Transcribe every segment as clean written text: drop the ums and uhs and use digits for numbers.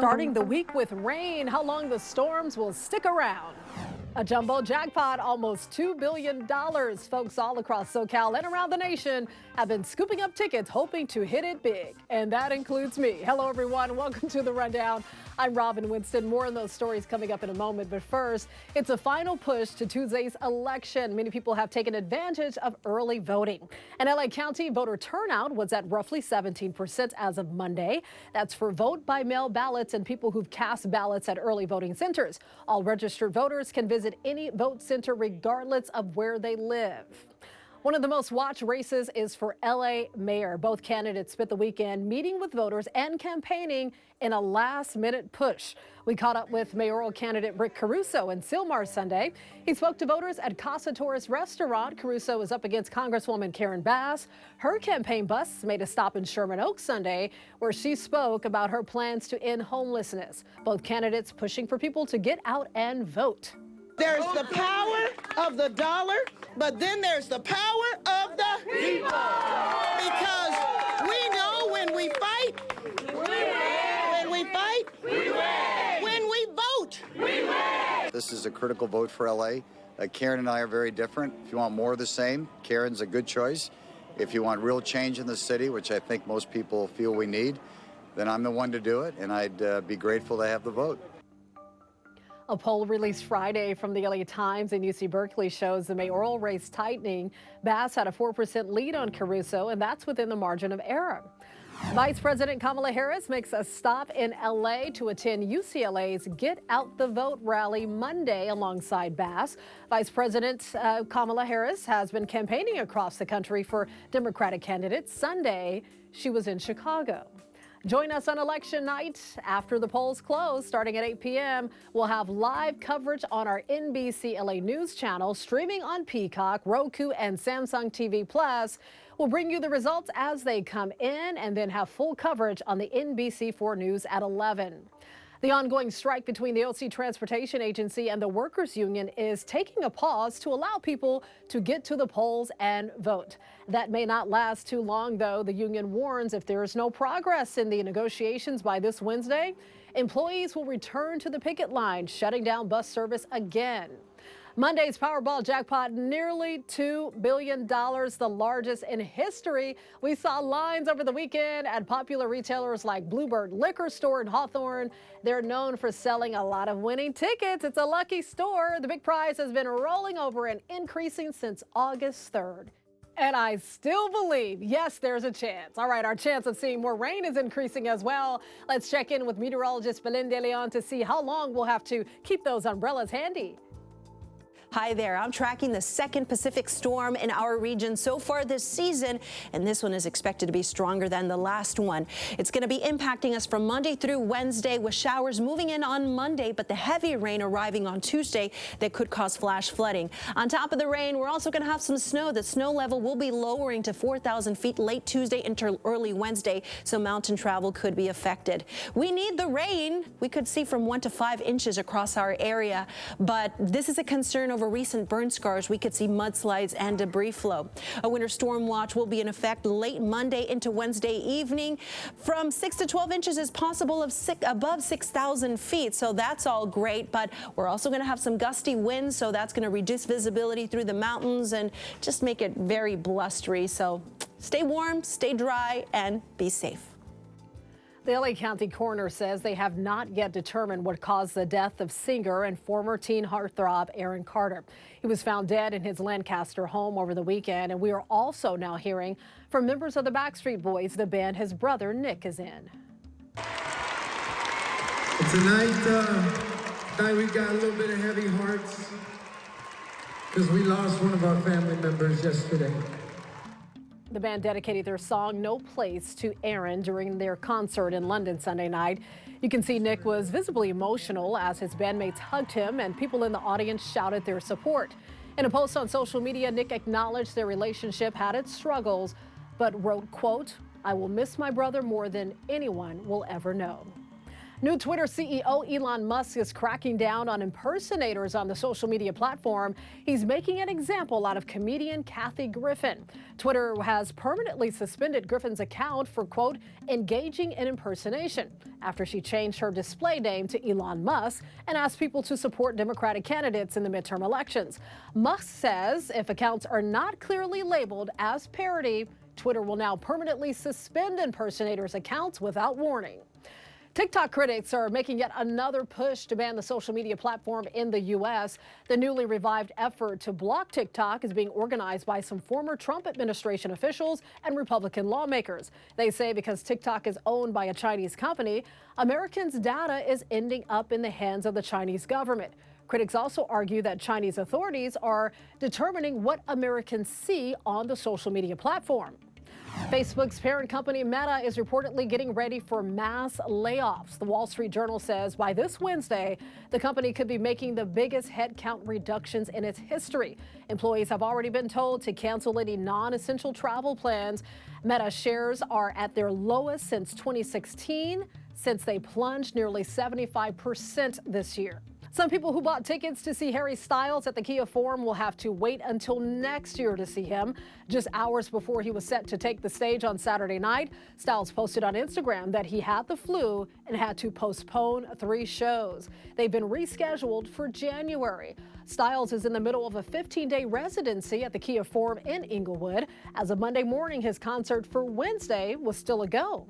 Starting the week with rain, how long the storms will stick around. A jumbo jackpot, almost $2 billion. Folks all across SoCal and around the nation have been scooping up tickets, hoping to hit it big. And that includes me. Hello, everyone. Welcome to The Rundown. I'm Robin Winston. More on those stories coming up in a moment. But first, it's a final push to Tuesday's election. Many people have taken advantage of early voting. In LA County, voter turnout was at roughly 17% as of Monday. That's for vote by mail ballots and people who've cast ballots at early voting centers. All registered voters can visit any vote center regardless of where they live. One of the most watched races is for LA mayor. Both candidates spent the weekend meeting with voters and campaigning in a last-minute push. We caught up with mayoral candidate Rick Caruso in Sylmar Sunday. He spoke to voters at Casa Torres restaurant. Caruso is up against Congresswoman Karen Bass. Her campaign bus made a stop in Sherman Oaks Sunday, where she spoke about her plans to end homelessness. Both candidates pushing for people to get out and vote. There's the power of the dollar, but then there's the power of the people. Because we know when we fight, we win. When we fight, we win. When we vote, we win. This is a critical vote for LA. Karen and I are very different. If you want more of the same, Karen's a good choice. If you want real change in the city, which I think most people feel we need, then I'm the one to do it, and I'd be grateful to have the vote. A poll released Friday from the LA Times and UC Berkeley shows the mayoral race tightening. Bass had a 4% lead on Caruso, and that's within the margin of error. Vice President Kamala Harris makes a stop in LA to attend UCLA's Get Out the Vote rally Monday alongside Bass. Vice President Kamala Harris has been campaigning across the country for Democratic candidates. Sunday, she was in Chicago. Join us on election night after the polls close, starting at 8 p.m. We'll have live coverage on our NBCLA news channel, streaming on Peacock, Roku, and Samsung TV Plus. We'll bring you the results as they come in and then have full coverage on the NBC4 News at 11. The ongoing strike between the OC Transportation Agency and the Workers Union is taking a pause to allow people to get to the polls and vote. That may not last too long, though. The union warns if there is no progress in the negotiations by this Wednesday, employees will return to the picket line, shutting down bus service again. Monday's Powerball jackpot, nearly $2 billion, the largest in history. We saw lines over the weekend at popular retailers like Bluebird Liquor Store in Hawthorne. They're known for selling a lot of winning tickets. It's a lucky store. The big prize has been rolling over and increasing since August 3rd. And I still believe, yes, there's a chance. All right, our chance of seeing more rain is increasing as well. Let's check in with meteorologist Belen De Leon to see how long we'll have to keep those umbrellas handy. Hi there. I'm tracking the second Pacific storm in our region so far this season, and this one is expected to be stronger than the last one. It's going to be impacting us from Monday through Wednesday, with showers moving in on Monday, but the heavy rain arriving on Tuesday that could cause flash flooding. On top of the rain, we're also going to have some snow. The snow level will be lowering to 4,000 feet late Tuesday into early Wednesday, so mountain travel could be affected. We need the rain. We could see from 1 to 5 inches across our area, but this is a concern over recent burn scars. We could see mudslides and debris flow. A winter storm watch will be in effect late Monday into Wednesday evening. From 6 to 12 inches is possible above 6,000 feet, so that's all great, but we're also going to have some gusty winds, so that's going to reduce visibility through the mountains and just make it very blustery. So stay warm, stay dry, and be safe. The LA County coroner says they have not yet determined what caused the death of singer and former teen heartthrob Aaron Carter. He was found dead in his Lancaster home over the weekend, and we are also now hearing from members of the Backstreet Boys, the band his brother Nick is in. Tonight we got a little bit of heavy hearts because we lost one of our family members yesterday. The band dedicated their song No Place to Aaron during their concert in London Sunday night. You can see Nick was visibly emotional as his bandmates hugged him and people in the audience shouted their support. In a post on social media, Nick acknowledged their relationship had its struggles, but wrote, quote, "I will miss my brother more than anyone will ever know." New Twitter CEO Elon Musk is cracking down on impersonators on the social media platform. He's making an example out of comedian Kathy Griffin. Twitter has permanently suspended Griffin's account for, quote, engaging in impersonation after she changed her display name to Elon Musk and asked people to support Democratic candidates in the midterm elections. Musk says if accounts are not clearly labeled as parody, Twitter will now permanently suspend impersonators' accounts without warning. TikTok critics are making yet another push to ban the social media platform in the U.S. The newly revived effort to block TikTok is being organized by some former Trump administration officials and Republican lawmakers. They say because TikTok is owned by a Chinese company, Americans' data is ending up in the hands of the Chinese government. Critics also argue that Chinese authorities are determining what Americans see on the social media platform. Facebook's parent company Meta is reportedly getting ready for mass layoffs. The Wall Street Journal says by this Wednesday, the company could be making the biggest headcount reductions in its history. Employees have already been told to cancel any non-essential travel plans. Meta shares are at their lowest since 2016, since they plunged nearly 75% this year. Some people who bought tickets to see Harry Styles at the Kia Forum will have to wait until next year to see him. Just hours before he was set to take the stage on Saturday night, Styles posted on Instagram that he had the flu and had to postpone 3 shows. They've been rescheduled for January. Styles is in the middle of a 15-day residency at the Kia Forum in Inglewood. As of Monday morning, his concert for Wednesday was still a go.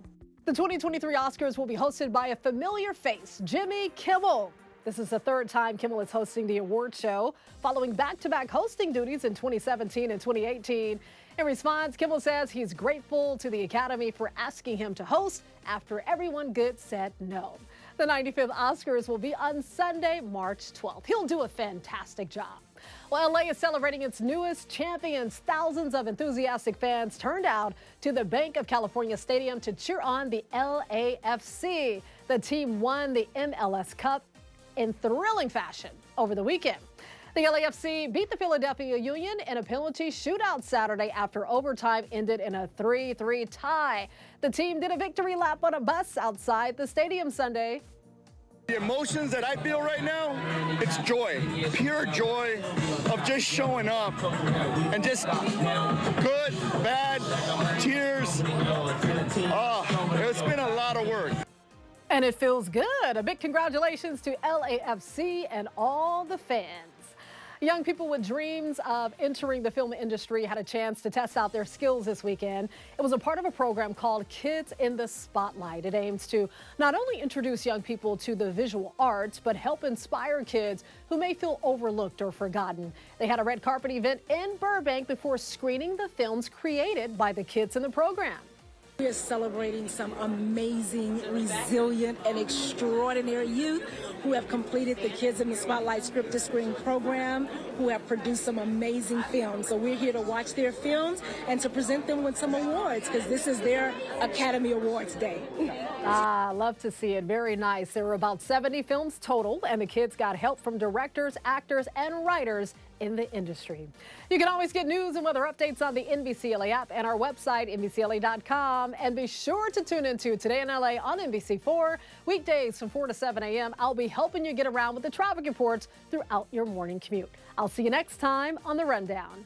The 2023 Oscars will be hosted by a familiar face, Jimmy Kimmel. This is the 3rd time Kimmel is hosting the award show, following back-to-back hosting duties in 2017 and 2018. In response, Kimmel says he's grateful to the Academy for asking him to host after everyone good said no. The 95th Oscars will be on Sunday, March 12th. He'll do a fantastic job. Well, LA is celebrating its newest champions. Thousands of enthusiastic fans turned out to the Bank of California Stadium to cheer on the LAFC. The team won the MLS Cup in thrilling fashion over the weekend. The LAFC beat the Philadelphia Union in a penalty shootout Saturday after overtime ended in a 3-3 tie. The team did a victory lap on a bus outside the stadium Sunday. The emotions that I feel right now, it's joy, pure joy of just showing up and just good, bad, tears. Oh, it's been a lot of work. And it feels good. A big congratulations to LAFC and all the fans. Young people with dreams of entering the film industry had a chance to test out their skills this weekend. It was a part of a program called Kids in the Spotlight. It aims to not only introduce young people to the visual arts, but help inspire kids who may feel overlooked or forgotten. They had a red carpet event in Burbank before screening the films created by the kids in the program. We are celebrating some amazing, resilient, and extraordinary youth who have completed the Kids in the Spotlight Script to Screen program, who have produced some amazing films. So we're here to watch their films and to present them with some awards, because this is their Academy Awards Day. Love to see it. Very nice. There were about 70 films total, and the kids got help from directors, actors, and writers in the industry. You can always get news and weather updates on the NBCLA app and our website, NBCLA.com. And be sure to tune into Today in LA on NBC4, weekdays from 4 to 7 a.m. I'll be helping you get around with the traffic reports throughout your morning commute. I'll see you next time on The Rundown.